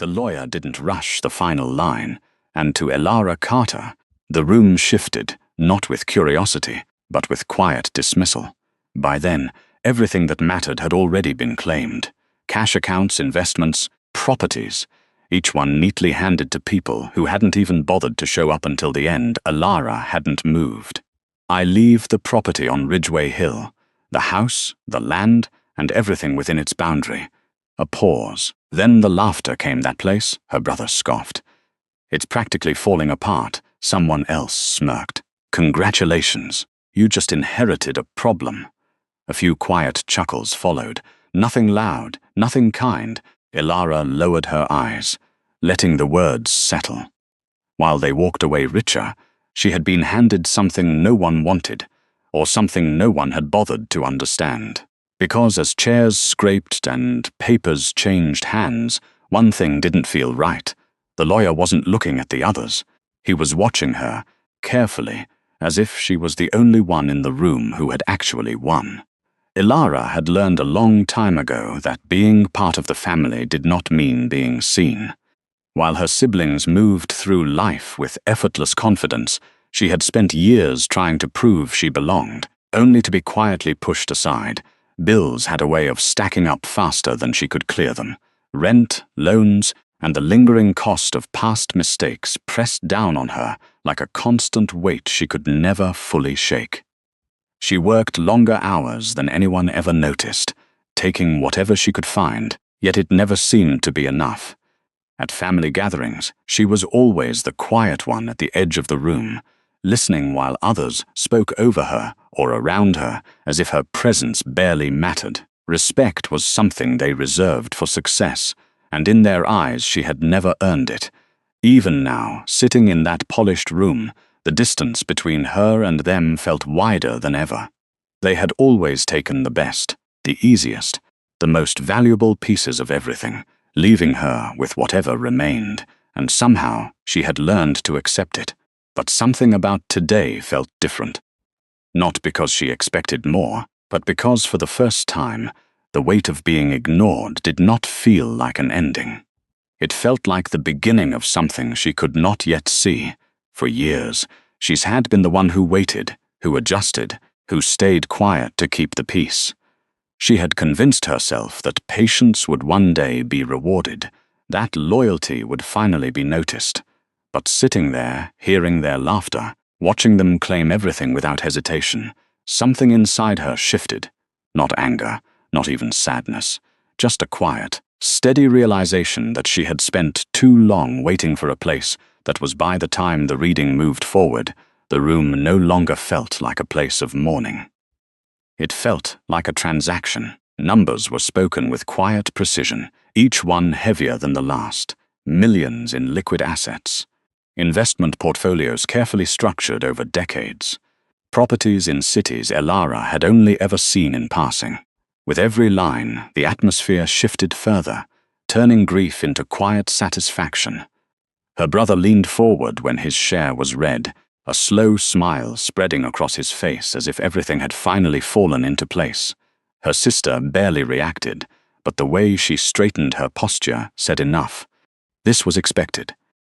The lawyer didn't rush the final line, and to Elara Carter, the room shifted, not with curiosity, but with quiet dismissal. By then, everything that mattered had already been claimed. Cash accounts, investments, properties, each one neatly handed to people who hadn't even bothered to show up until the end. Elara hadn't moved. "I leave the property on Ridgeway Hill, the house, the land, and everything within its boundary." A pause. Then the laughter came. "That place?" her brother scoffed. "It's practically falling apart." Someone else smirked. "Congratulations. You just inherited a problem." A few quiet chuckles followed. Nothing loud, nothing kind. Elara lowered her eyes, letting the words settle. While they walked away richer, she had been handed something no one wanted, or something no one had bothered to understand. Because as chairs scraped and papers changed hands, one thing didn't feel right. The lawyer wasn't looking at the others. He was watching her, carefully, as if she was the only one in the room who had actually won. Elara had learned a long time ago that being part of the family did not mean being seen. While her siblings moved through life with effortless confidence, she had spent years trying to prove she belonged, only to be quietly pushed aside. Bills had a way of stacking up faster than she could clear them. Rent, loans, and the lingering cost of past mistakes pressed down on her like a constant weight she could never fully shake. She worked longer hours than anyone ever noticed, taking whatever she could find, yet it never seemed to be enough. At family gatherings, she was always the quiet one at the edge of the room, listening while others spoke over her or around her as if her presence barely mattered. Respect was something they reserved for success, and in their eyes she had never earned it. Even now, sitting in that polished room, the distance between her and them felt wider than ever. They had always taken the best, the easiest, the most valuable pieces of everything, leaving her with whatever remained, and somehow she had learned to accept it. But something about today felt different. Not because she expected more, but because for the first time, the weight of being ignored did not feel like an ending. It felt like the beginning of something she could not yet see. For years, she's had been the one who waited, who adjusted, who stayed quiet to keep the peace. She had convinced herself that patience would one day be rewarded, that loyalty would finally be noticed. But sitting there, hearing their laughter, watching them claim everything without hesitation, something inside her shifted. Not anger, not even sadness, just a quiet, steady realization that she had spent too long waiting for a place that was by the time the reading moved forward, the room no longer felt like a place of mourning. It felt like a transaction. Numbers were spoken with quiet precision, each one heavier than the last. Millions in liquid assets. Investment portfolios carefully structured over decades. Properties in cities Elara had only ever seen in passing. With every line, the atmosphere shifted further, turning grief into quiet satisfaction. Her brother leaned forward when his share was read, a slow smile spreading across his face as if everything had finally fallen into place. Her sister barely reacted, but the way she straightened her posture said enough. This was expected.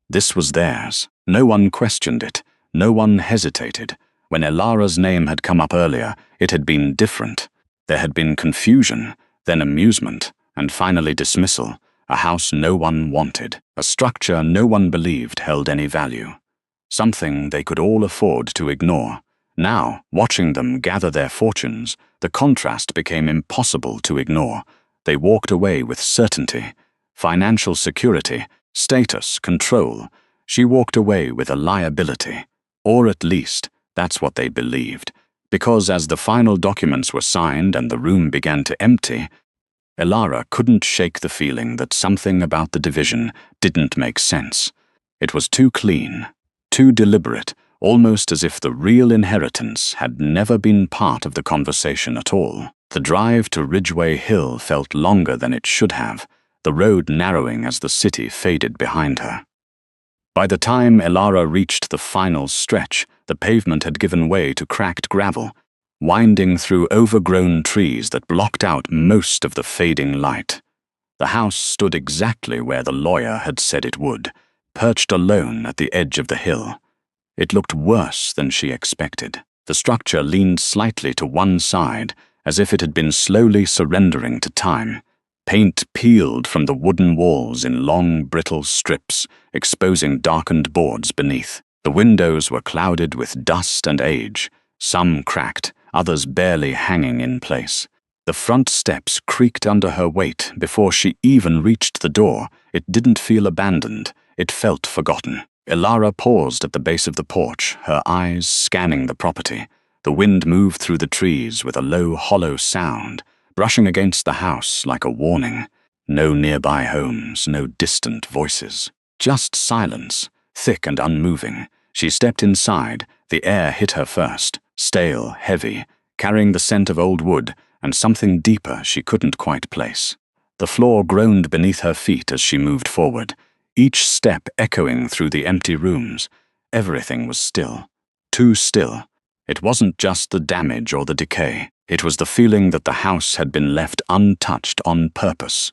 This was theirs. No one questioned it. No one hesitated. When Elara's name had come up earlier, it had been different. There had been confusion, then amusement, and finally dismissal. A house no one wanted. A structure no one believed held any value. Something they could all afford to ignore. Now, watching them gather their fortunes, the contrast became impossible to ignore. They walked away with certainty, financial security, status, control. She walked away with a liability. Or at least, that's what they believed. Because as the final documents were signed and the room began to empty, Elara couldn't shake the feeling that something about the division didn't make sense. It was too clean, too deliberate, almost as if the real inheritance had never been part of the conversation at all. The drive to Ridgeway Hill felt longer than it should have, the road narrowing as the city faded behind her. By the time Elara reached the final stretch, the pavement had given way to cracked gravel, winding through overgrown trees that blocked out most of the fading light. The house stood exactly where the lawyer had said it would, perched alone at the edge of the hill. It looked worse than she expected. The structure leaned slightly to one side, as if it had been slowly surrendering to time. Paint peeled from the wooden walls in long, brittle strips, exposing darkened boards beneath. The windows were clouded with dust and age, some cracked, others barely hanging in place. The front steps creaked under her weight before she even reached the door. It didn't feel abandoned. It felt forgotten. Elara paused at the base of the porch, her eyes scanning the property. The wind moved through the trees with a low, hollow sound, brushing against the house like a warning. No nearby homes, no distant voices. Just silence, thick and unmoving. She stepped inside. The air hit her first, stale, heavy, carrying the scent of old wood and something deeper she couldn't quite place. The floor groaned beneath her feet as she moved forward, each step echoing through the empty rooms. Everything was still. Too still. It wasn't just the damage or the decay. It was the feeling that the house had been left untouched on purpose.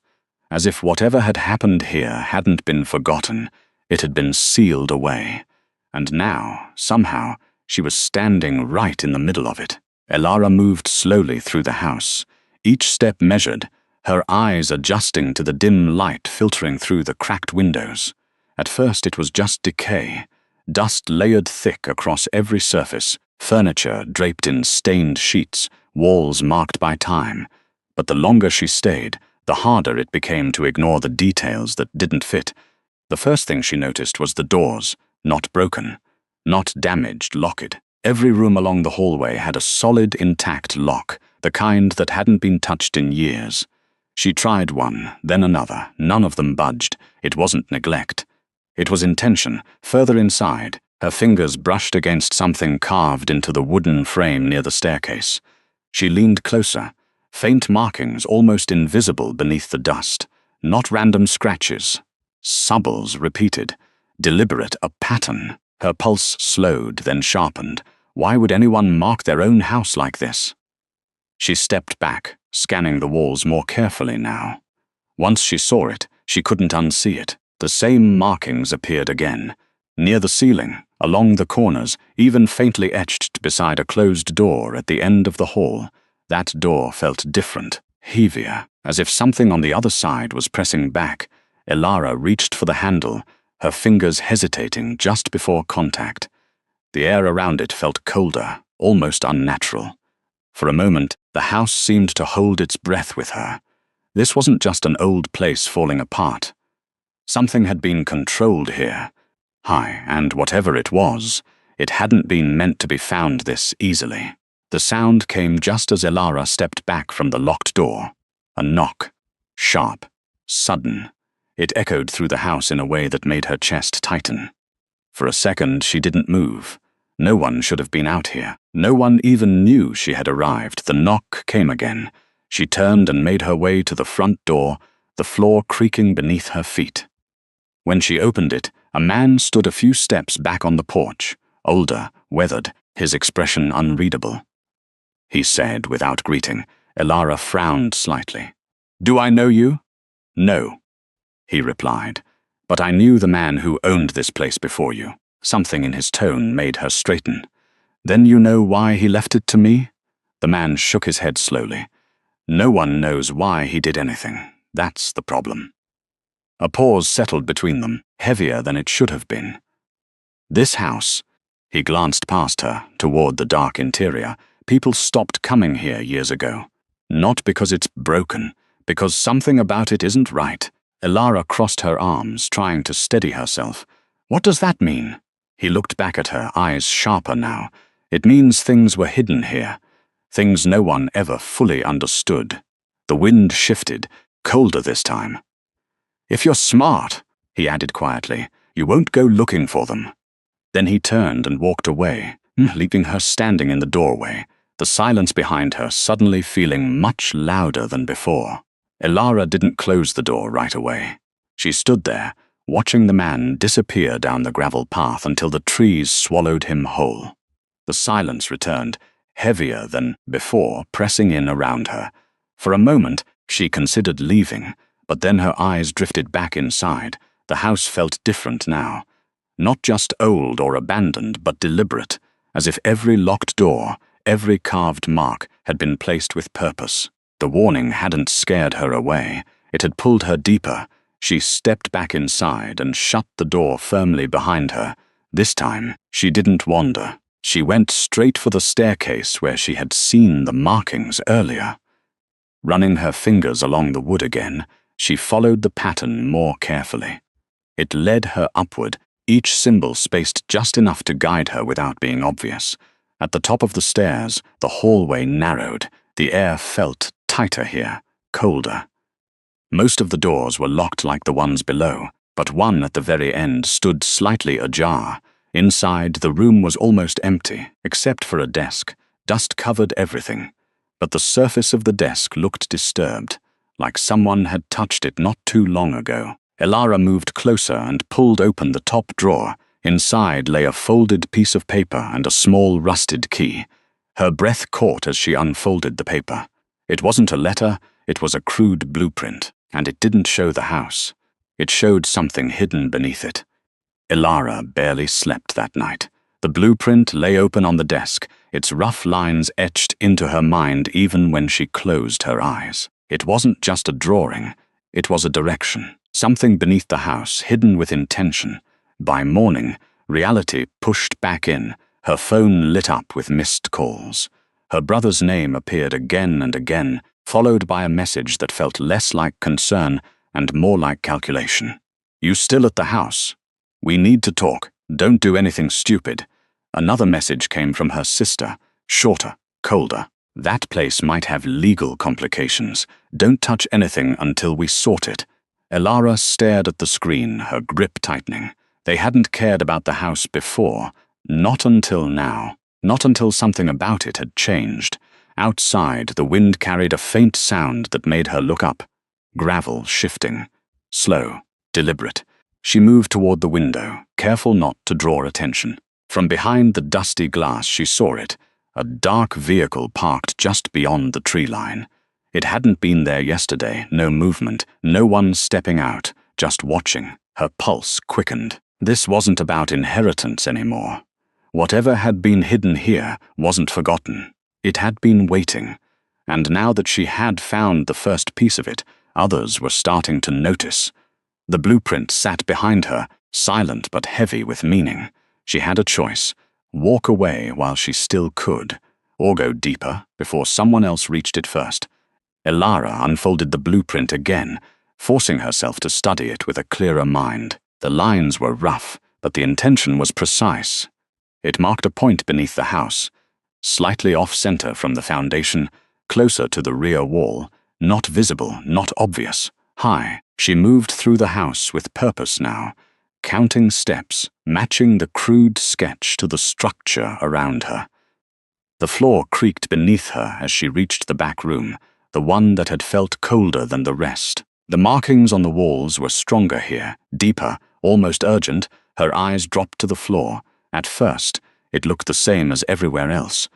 As if whatever had happened here hadn't been forgotten. It had been sealed away. And now, somehow, she was standing right in the middle of it. Elara moved slowly through the house, each step measured, her eyes adjusting to the dim light filtering through the cracked windows. At first it was just decay, dust layered thick across every surface, furniture draped in stained sheets, walls marked by time. But the longer she stayed, the harder it became to ignore the details that didn't fit. The first thing she noticed was the doors, not broken, not damaged, locked. Every room along the hallway had a solid, intact lock, the kind that hadn't been touched in years. She tried one, then another. None of them budged. It wasn't neglect. It was intention. Further inside, her fingers brushed against something carved into the wooden frame near the staircase. She leaned closer, faint markings almost invisible beneath the dust. Not random scratches. Subbles repeated. Deliberate, a pattern. Her pulse slowed, then sharpened. Why would anyone mark their own house like this? She stepped back, scanning the walls more carefully now. Once she saw it, she couldn't unsee it. The same markings appeared again. Near the ceiling, along the corners, even faintly etched beside a closed door at the end of the hall. That door felt different, heavier, as if something on the other side was pressing back. Elara reached for the handle, her fingers hesitating just before contact. The air around it felt colder, almost unnatural. For a moment, the house seemed to hold its breath with her. This wasn't just an old place falling apart. Something had been controlled here. And whatever it was, it hadn't been meant to be found this easily. The sound came just as Elara stepped back from the locked door. A knock. Sharp. Sudden. It echoed through the house in a way that made her chest tighten. For a second, she didn't move. No one should have been out here. No one even knew she had arrived. The knock came again. She turned and made her way to the front door, the floor creaking beneath her feet. When she opened it, a man stood a few steps back on the porch, older, weathered, his expression unreadable. He said without greeting. Elara frowned slightly. "Do I know you?" "No," he replied, "but I knew the man who owned this place before you." Something in his tone made her straighten. "Then you know why he left it to me?" The man shook his head slowly. "No one knows why he did anything. That's the problem." A pause settled between them, heavier than it should have been. This house, he glanced past her, toward the dark interior. People stopped coming here years ago. Not because it's broken, because something about it isn't right. Elara crossed her arms, trying to steady herself. "What does that mean?" He looked back at her, eyes sharper now. "It means things were hidden here. Things no one ever fully understood." The wind shifted, colder this time. "If you're smart," he added quietly, "you won't go looking for them." Then he turned and walked away, leaving her standing in the doorway, the silence behind her suddenly feeling much louder than before. Elara didn't close the door right away. She stood there, watching the man disappear down the gravel path until the trees swallowed him whole. The silence returned, heavier than before, pressing in around her. For a moment, she considered leaving, But then her eyes drifted back inside. The house felt different now. Not just old or abandoned, but deliberate, as if every locked door, every carved mark had been placed with purpose. The warning hadn't scared her away. It had pulled her deeper. She stepped back inside and shut the door firmly behind her. This time, she didn't wander. She went straight for the staircase where she had seen the markings earlier. Running her fingers along the wood again, she followed the pattern more carefully. It led her upward, each symbol spaced just enough to guide her without being obvious. At the top of the stairs, the hallway narrowed. The air felt tighter here, colder. Most of the doors were locked like the ones below, but one at the very end stood slightly ajar. Inside, the room was almost empty, except for a desk. Dust covered everything, but the surface of the desk looked disturbed, like someone had touched it not too long ago. Elara moved closer and pulled open the top drawer. Inside lay a folded piece of paper and a small rusted key. Her breath caught as she unfolded the paper. It wasn't a letter, it was a crude blueprint, and it didn't show the house. It showed something hidden beneath it. Elara barely slept that night. The blueprint lay open on the desk, its rough lines etched into her mind even when she closed her eyes. It wasn't just a drawing, it was a direction. Something beneath the house, hidden with intention. By morning, reality pushed back in. Her phone lit up with missed calls. Her brother's name appeared again and again, followed by a message that felt less like concern and more like calculation. "You still at the house? We need to talk. Don't do anything stupid." Another message came from her sister, shorter, colder. "That place might have legal complications. Don't touch anything until we sort it." Elara stared at the screen, her grip tightening. They hadn't cared about the house before, not until now. Not until something about it had changed. Outside, the wind carried a faint sound that made her look up. Gravel shifting. Slow, deliberate. She moved toward the window, careful not to draw attention. From behind the dusty glass she saw it, a dark vehicle parked just beyond the tree line. It hadn't been there yesterday, no movement, no one stepping out, just watching. Her pulse quickened. This wasn't about inheritance anymore. Whatever had been hidden here wasn't forgotten. It had been waiting, and now that she had found the first piece of it, others were starting to notice. The blueprint sat behind her, silent but heavy with meaning. She had a choice: walk away while she still could, or go deeper before someone else reached it first. Elara unfolded the blueprint again, forcing herself to study it with a clearer mind. The lines were rough, but the intention was precise. It marked a point beneath the house, slightly off-center from the foundation, closer to the rear wall, not visible, not obvious, high. She moved through the house with purpose now, counting steps, matching the crude sketch to the structure around her. The floor creaked beneath her as she reached the back room, the one that had felt colder than the rest. The markings on the walls were stronger here, deeper, almost urgent. Her eyes dropped to the floor. At first, it looked the same as everywhere else.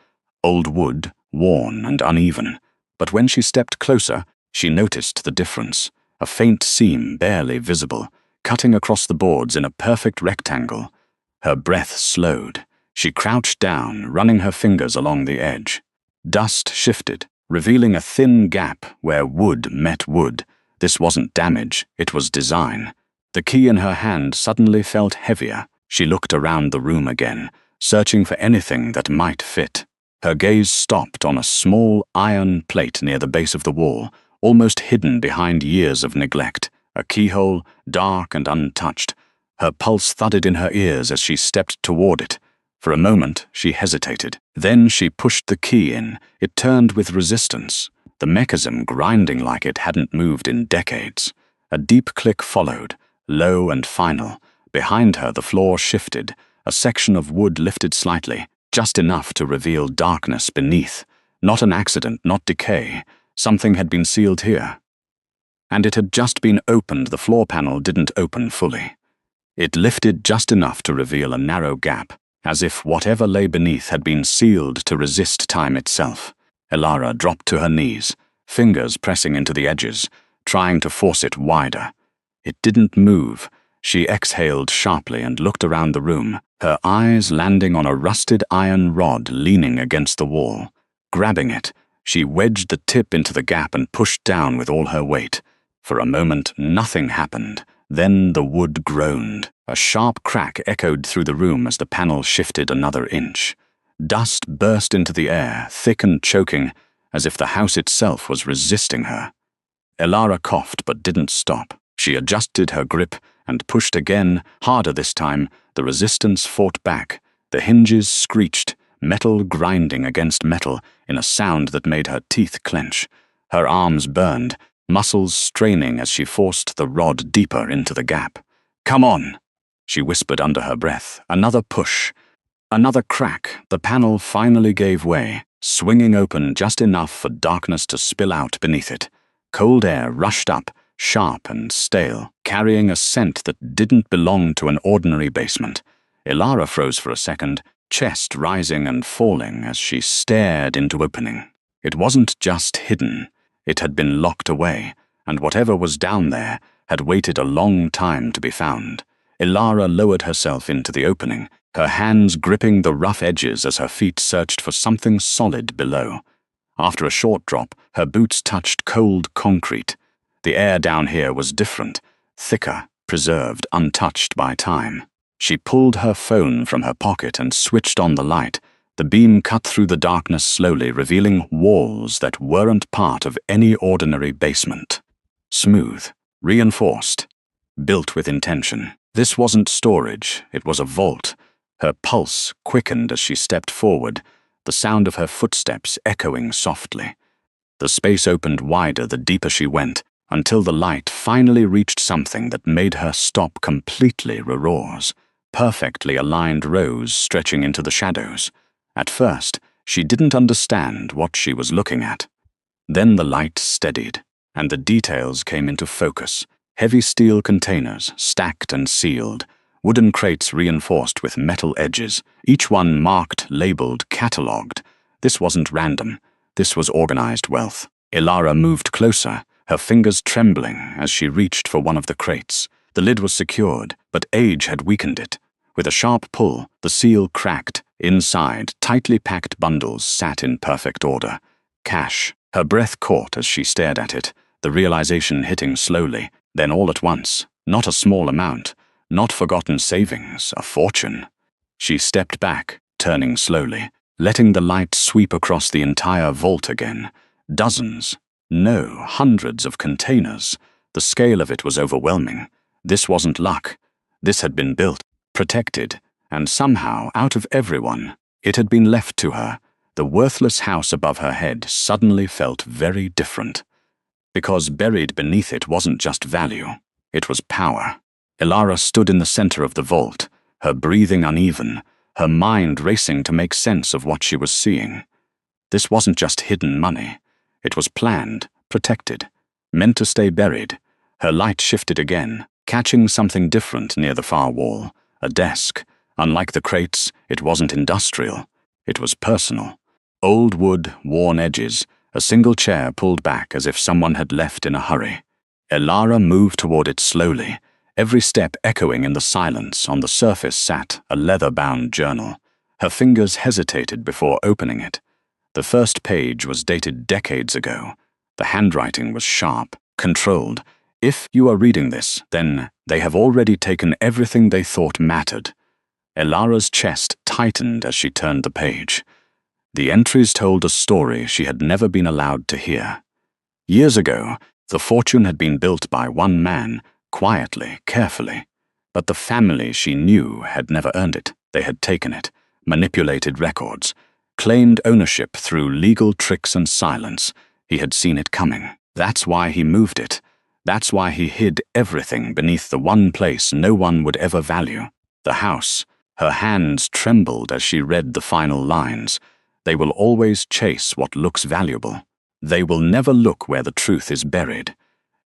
Old wood, worn and uneven. But when she stepped closer, she noticed the difference. A faint seam, barely visible, cutting across the boards in a perfect rectangle. Her breath slowed. She crouched down, running her fingers along the edge. Dust shifted, revealing a thin gap where wood met wood. This wasn't damage, it was design. The key in her hand suddenly felt heavier. She looked around the room again, searching for anything that might fit. Her gaze stopped on a small iron plate near the base of the wall, almost hidden behind years of neglect. A keyhole, dark and untouched. Her pulse thudded in her ears as she stepped toward it. For a moment, she hesitated. Then she pushed the key in. It turned with resistance, the mechanism grinding like it hadn't moved in decades. A deep click followed, low and final. Behind her, the floor shifted. A section of wood lifted slightly, just enough to reveal darkness beneath. Not an accident, not decay. Something had been sealed here. And it had just been opened. The floor panel didn't open fully. It lifted just enough to reveal a narrow gap, as if whatever lay beneath had been sealed to resist time itself. Elara dropped to her knees, fingers pressing into the edges. trying to force it wider. It didn't move. She exhaled sharply and looked around the room, her eyes landing on a rusted iron rod leaning against the wall. Grabbing it, she wedged the tip into the gap and pushed down with all her weight. For a moment, nothing happened. Then the wood groaned. A sharp crack echoed through the room as the panel shifted another inch. Dust burst into the air, thick and choking, as if the house itself was resisting her. Elara coughed but didn't stop. She adjusted her grip and pushed again, harder this time. The resistance fought back. The hinges screeched, metal grinding against metal in a sound that made her teeth clench. Her arms burned, muscles straining as she forced the rod deeper into the gap. "Come on," she whispered under her breath. Another push. Another crack. The panel finally gave way, swinging open just enough for darkness to spill out beneath it. Cold air rushed up, sharp and stale, carrying a scent that didn't belong to an ordinary basement. Elara froze for a second, chest rising and falling as she stared into opening. It wasn't just hidden. It had been locked away, and whatever was down there had waited a long time to be found. Elara lowered herself into the opening, her hands gripping the rough edges as her feet searched for something solid below. After a short drop, her boots touched cold concrete. The air down here was different, thicker, preserved, untouched by time. She pulled her phone from her pocket and switched on the light. The beam cut through the darkness slowly, revealing walls that weren't part of any ordinary basement. Smooth, reinforced, built with intention. This wasn't storage, it was a vault. Her pulse quickened as she stepped forward, the sound of her footsteps echoing softly. The space opened wider the deeper she went, until the light finally reached something that made her stop completely. Roars, perfectly aligned rows stretching into the shadows. At first, she didn't understand what she was looking at. Then the light steadied, and the details came into focus. Heavy steel containers, stacked and sealed, wooden crates reinforced with metal edges, each one marked, labeled, catalogued. This wasn't random. This was organized wealth. Elara moved closer, her fingers trembling as she reached for one of the crates. The lid was secured, but age had weakened it. With a sharp pull, the seal cracked. Inside, tightly packed bundles sat in perfect order. Cash. Her breath caught as she stared at it, the realization hitting slowly. Then all at once, not a small amount, not forgotten savings, a fortune. She stepped back, turning slowly, letting the light sweep across the entire vault again. Dozens, no, hundreds of containers. The scale of it was overwhelming. This wasn't luck. This had been built, protected, and somehow, out of everyone, it had been left to her. The worthless house above her head suddenly felt very different. Because buried beneath it wasn't just value, it was power. Elara stood in the center of the vault, her breathing uneven, her mind racing to make sense of what she was seeing. This wasn't just hidden money. It was planned, protected, meant to stay buried. Her light shifted again, catching something different near the far wall. A desk. Unlike the crates, it wasn't industrial. It was personal. Old wood, worn edges, a single chair pulled back as if someone had left in a hurry. Elara moved toward it slowly, every step echoing in the silence. On the surface sat a leather-bound journal. Her fingers hesitated before opening it. The first page was dated decades ago. The handwriting was sharp, controlled. If you are reading this, then they have already taken everything they thought mattered. Elara's chest tightened as she turned the page. The entries told a story she had never been allowed to hear. Years ago, the fortune had been built by one man, quietly, carefully. But the family she knew had never earned it. They had taken it, manipulated records, claimed ownership through legal tricks and silence. He had seen it coming. That's why he moved it. That's why he hid everything beneath the one place no one would ever value. The house. Her hands trembled as she read the final lines. They will always chase what looks valuable. They will never look where the truth is buried.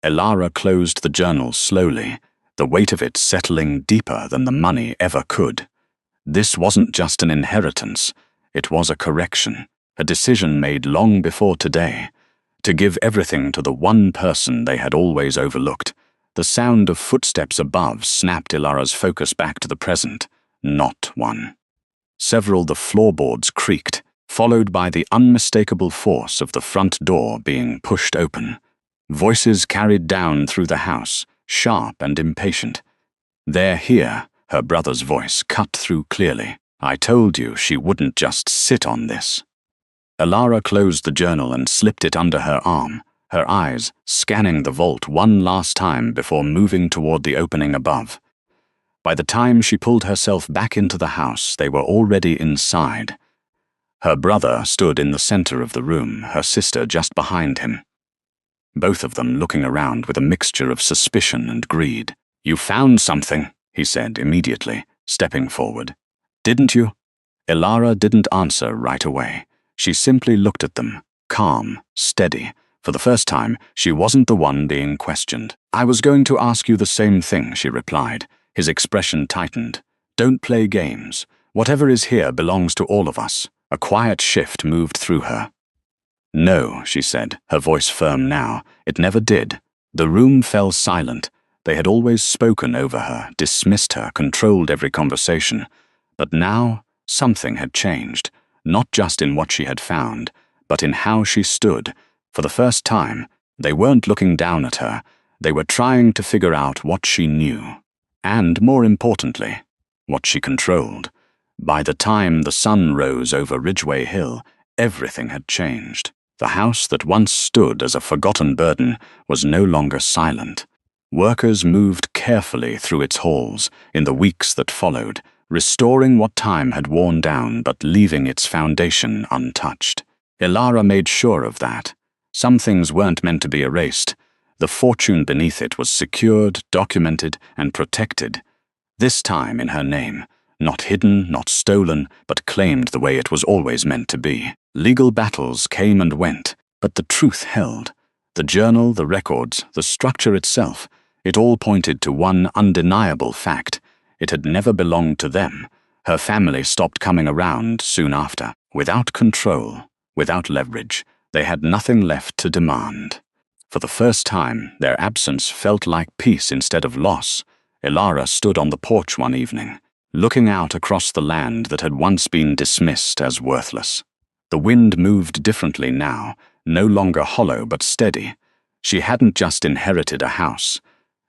Elara closed the journal slowly, the weight of it settling deeper than the money ever could. This wasn't just an inheritance. It was a correction, a decision made long before today. to give everything to the one person they had always overlooked. The sound of footsteps above snapped Ilara's focus back to the present. Not one. Several the floorboards creaked, followed by the unmistakable force of the front door being pushed open. Voices carried down through the house, sharp and impatient. "They're here," her brother's voice cut through clearly. "I told you she wouldn't just sit on this." Ilara closed the journal and slipped it under her arm, her eyes scanning the vault one last time before moving toward the opening above. By the time she pulled herself back into the house, they were already inside. Her brother stood in the center of the room, her sister just behind him. Both of them looking around with a mixture of suspicion and greed. "You found something," he said immediately, stepping forward. "Didn't you?" Ilara didn't answer right away. She simply looked at them, calm, steady. For the first time, she wasn't the one being questioned. "I was going to ask you the same thing," she replied. His expression tightened. "Don't play games. Whatever is here belongs to all of us." A quiet shift moved through her. "No," she said, her voice firm now. "It never did." The room fell silent. They had always spoken over her, dismissed her, controlled every conversation. But now, something had changed, not just in what she had found, but in how she stood. For the first time, they weren't looking down at her. They were trying to figure out what she knew. And, more importantly, what she controlled. By the time the sun rose over Ridgeway Hill, everything had changed. The house that once stood as a forgotten burden was no longer silent. Workers moved carefully through its halls in the weeks that followed, restoring what time had worn down but leaving its foundation untouched. Ilara made sure of that. Some things weren't meant to be erased. The fortune beneath it was secured, documented, and protected. This time in her name. Not hidden, not stolen, but claimed the way it was always meant to be. Legal battles came and went, but the truth held. The journal, the records, the structure itself, it all pointed to one undeniable fact. It had never belonged to them. Her family stopped coming around soon after. Without control, without leverage, they had nothing left to demand. For the first time, their absence felt like peace instead of loss. Ilara stood on the porch one evening, looking out across the land that had once been dismissed as worthless. The wind moved differently now, no longer hollow but steady. She hadn't just inherited a house.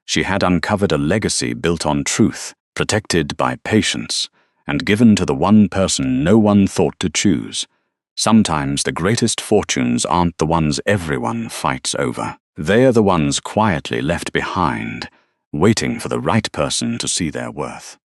She had uncovered a legacy built on truth, protected by patience, and given to the one person no one thought to choose. Sometimes the greatest fortunes aren't the ones everyone fights over. They are the ones quietly left behind, waiting for the right person to see their worth.